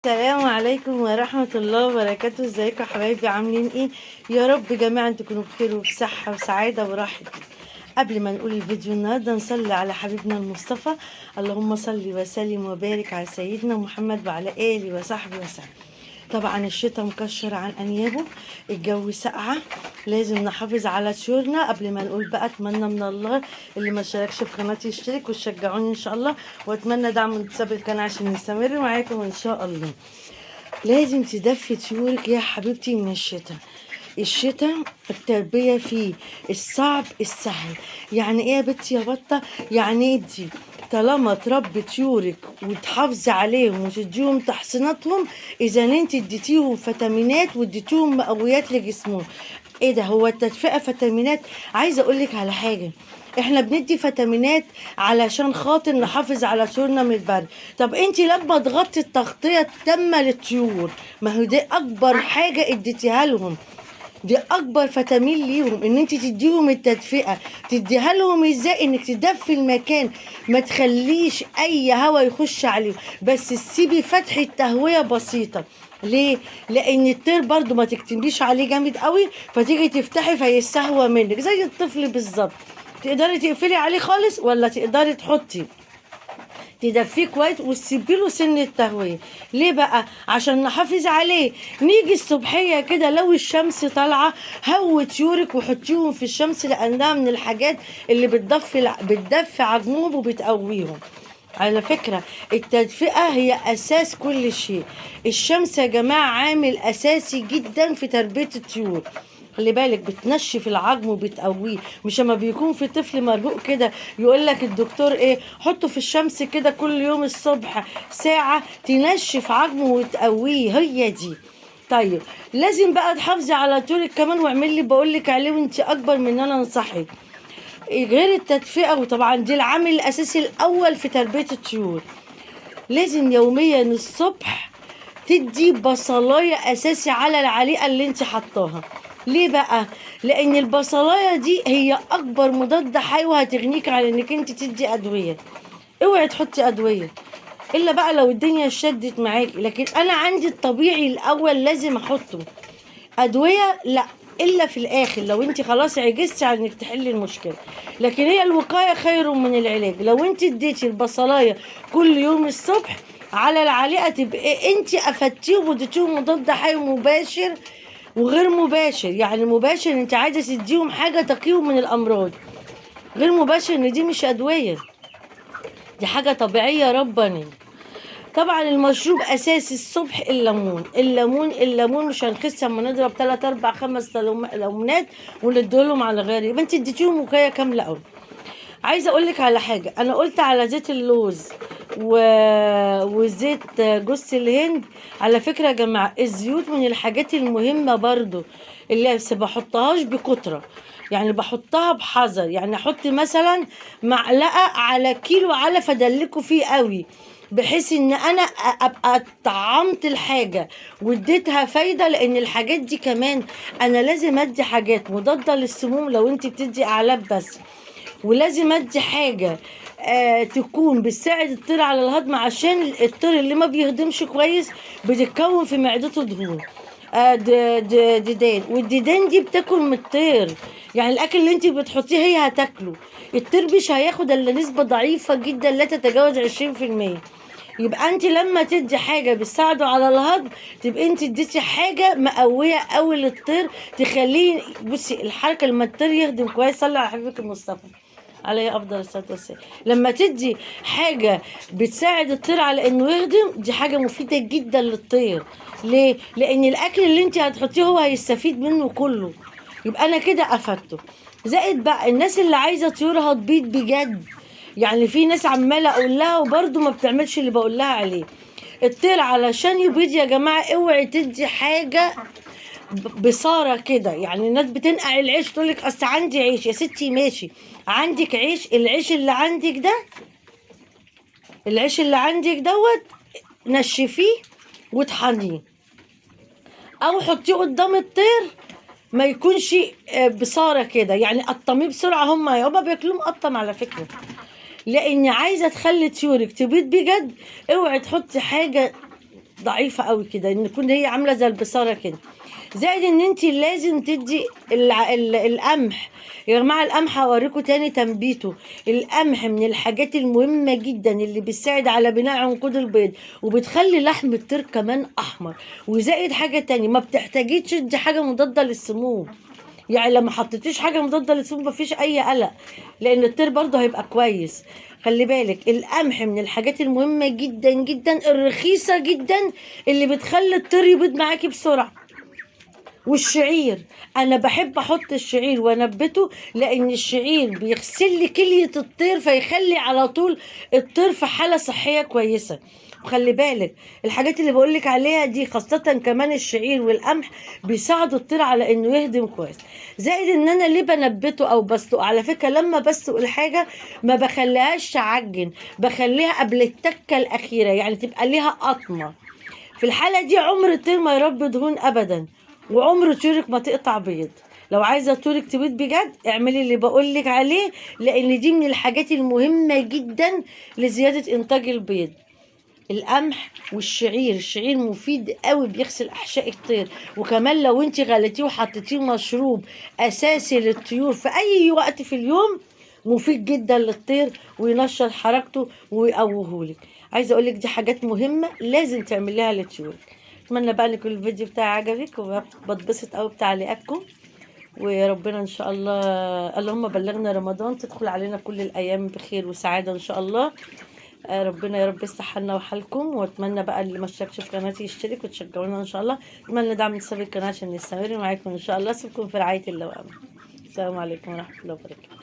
السلام عليكم ورحمة الله وبركاته. ازيكم يا حبايبي؟ عاملين ايه؟ يا رب جميعا تكونوا بخير وبصحة وسعادة وراحة. قبل ما نقول الفيديو النهارده نصلي على حبيبنا المصطفى. اللهم صل وسلم وبارك على سيدنا محمد وعلى آله وصحبه وسلم. طبعا الشتاء مكشر عن انيابه، الجو ساقعه، لازم نحافظ على طيورنا. قبل ما نقول بقى اتمنى من الله اللي ما اشتركش في قناتي يشترك وتشجعوني ان شاء الله، واتمنى دعم انتساب القناه عشان نستمر معاكم ان شاء الله. لازم تدفي طيورك يا حبيبتي من الشتاء. الشتاء التربية فيه الصعب السهل. يعني ايه يا بنتي يا بطة؟ يعني انتي طالما تربي طيورك وتحافظي عليهم وتديهم تحصيناتهم، اذا انت اديتيهم فيتامينات واديتيهم مقويات لجسمهم. ايه ده؟ هو التدفئة فيتامينات؟ عايزة اقولك على حاجة، احنا بندي فيتامينات علشان خاطر نحافظ على طيورنا من البرد. طب انت لما تغطي التغطية التامة للطيور، ما هو دي اكبر حاجة اديتيها لهم، دي اكبر فيتامين ليهم، ان انت تديهم التدفئه. تديها لهم ازاي؟ انك تدفي المكان، ما تخليش اي هوا يخش عليهم، بس تسيبي فتحه تهويه بسيطه. ليه؟ لان الطير برضو ما تكتميش عليه جامد قوي فتيجي تفتحي فيستهوى منك زي الطفل بالظبط. تقدري تقفلي عليه خالص ولا تقدري تحطي تدفيه كويس وتسيبي له سن التهويه. ليه بقى؟ عشان نحافظ عليه. نيجي الصبحيه كده لو الشمس طالعه، هوي طيورك وحطيهم في الشمس، لانها من الحاجات اللي بتدفي عظمهم وبتقويهم. على فكرة التدفئة هي أساس كل شيء. الشمس يا جماعة عامل أساسي جدا في تربية الطيور. خلي بالك بتنشف العظم وبتقويه. مش لما بيكون في طفل مرهوق كده يقول لك الدكتور ايه؟ حطه في الشمس كده كل يوم الصبح ساعة تنشف عظمه وتقويه، هي دي. طيب لازم بقى تحافظي على طولك كمان، واعملي اللي بقول لك عليه وانت اكبر من ان انا انصحك. غير التدفئة، وطبعا دي العامل الاساسي الاول في تربية الطيور، لازم يوميا الصبح تدي بصلايه اساسي على العليقه اللي انت حطاها. ليه بقى؟ لان البصلايه دي هي اكبر مضاد حيوي هتغنيك عن انك انت تدي ادويه. اوعي تحطي ادويه الا بقى لو الدنيا شدت معاكي، لكن انا عندي الطبيعي الاول لازم احطه. ادويه لا، الا في الاخر لو انت خلاص عجزتي عن انك تحلي المشكله. لكن هي الوقايه خير من العلاج. لو انت اديتي البصلايه كل يوم الصبح على العليقه، تبقى انت افدتيهم واديتيهم مضاد حيوي مباشر وغير مباشر. يعني مباشر انت عايزه تديهم حاجه تقيهم من الامراض، غير مباشر ان دي مش ادويه، دي حاجه طبيعيه ربانيه. طبعا المشروب اساسي الصبح الليمون. الليمون مش هنخس اما نضرب 3 4 5 ليمونات ونديلهم على غير، يبقى انت اديتيهم وكايه كامله قوي. عايزه اقول لك على حاجه، انا قلت على زيت اللوز و... وزيت جوز الهند. على فكره يا جماعه الزيوت من الحاجات المهمه برضو، اللي بس بحطهاش بكتره، يعني بحطها بحذر. يعني احط مثلا معلقه على كيلو علف ادلكوا فيه قوي، بحيث ان انا ابقى طعمت الحاجه واديتها فايده. لان الحاجات دي كمان انا لازم ادي حاجات مضاده للسموم لو انت بتدي اعلاف بس، ولازم ادي حاجه تكون بتساعد الطير على الهضم، عشان الطير اللي ما بيهضمش كويس بتتكون في معدته دهون. ديدان، والديدان دي بتاكل من الطير. يعني الاكل اللي انت بتحطيه هي هتاكله. الطير مش هياخد الا نسبه ضعيفه جدا لا تتجاوز 20%. يبقى انت لما تدي حاجه بتساعده على الهضم، تبقى انت اديتي حاجه مقويه قوي للطير تخليه. بصي الحركه لما الطير يهضم كويس، صلي على حبيبك المصطفى عليه افضل الصلاه والسلام، لما تدي حاجه بتساعد الطير على انه يهضم، دي حاجه مفيده جدا للطير. ليه؟ لان الاكل اللي انت هتحطيه هو هيستفيد منه كله. يبقى انا كده افدته. زائد بقى الناس اللي عايزه طيورها تبيض بجد، يعني في ناس عماله اقول لها وبرده ما بتعملش اللي بقول لها عليه. الطير علشان يبيض يا جماعه اوعي تدي حاجه بصارة كده. يعني الناس بتنقع العيش تقول لك اصل عندي عيش، يا ستي ماشي عندك عيش، العيش اللي عندك ده، العيش اللي عندك دوت نشفيه وطحنيه او حطيه قدام الطير، ما يكونش بصارة كده. يعني قطميه بسرعة، هما بياكلوه مقطم على فكرة. لاني عايزة تخلي طيورك تبيض بجد، اوعي تحطي حاجة ضعيفه قوي كده، ان تكون هي عامله زي البصاره كده. زائد ان انت لازم تدي القمح. يا جماعه القمح هوريكم تاني تنبيته. القمح من الحاجات المهمه جدا اللي بتساعد على بناء عنقود البيض، وبتخلي لحم الطير كمان احمر. وزائد حاجه تاني، ما بتحتاجيش تدي حاجه مضاده للسموم. يعني لما حطيتيش حاجه مضاده للسموم مفيش اي قلق، لان الطير برضه هيبقى كويس. خلي بالك القمح من الحاجات المهمه جدا جدا الرخيصه جدا اللي بتخلي الطير يبيض معاكي بسرعه. والشعير، انا بحب احط الشعير وانبته، لان الشعير بيغسل لي كلية الطير، فيخلي على طول الطير في حالة صحية كويسة. وخلي بالك الحاجات اللي بقولك عليها دي خاصة كمان الشعير والقمح بيساعدوا الطير على انه يهضم كويس. زائد ان انا ليه بنبته او بسلق، على فكرة لما بسلق الحاجة ما بخليهاش تعجن، بخليها قبل التكة الاخيرة، يعني تبقى ليها قطمة. في الحالة دي عمر الطير ما يربي دهون ابدا، وعمر طيورك ما تقطع بيض. لو عايزه طيورك تبيض بجد اعملي اللي بقولك عليه، لان دي من الحاجات المهمه جدا لزياده انتاج البيض. القمح والشعير، الشعير مفيد قوي بيغسل احشاء الطير. وكمان لو انت غليتيه وحطيتيه مشروب اساسي للطيور في اي وقت في اليوم، مفيد جدا للطير وينشط حركته ويقوهولك. عايزه اقولك دي حاجات مهمه لازم تعمليها للطيور. اتمنى بقى ان يكون الفيديو بتاعي عجبك، وبتبسط قوي بتعليقاتكم. وربنا ان شاء الله، اللهم بلغنا رمضان، تدخل علينا كل الايام بخير وسعاده ان شاء الله. ربنا يا رب يصلح حالنا وحالكم. واتمنى بقى اللي ما اشتركش في قناتي يشترك وتشجعونا ان شاء الله. اتمنى دعم حساب القناه عشان نستمر معاكم ان شاء الله. اسيبكم في رعايه الله وامنه. السلام عليكم ورحمه الله وبركاته.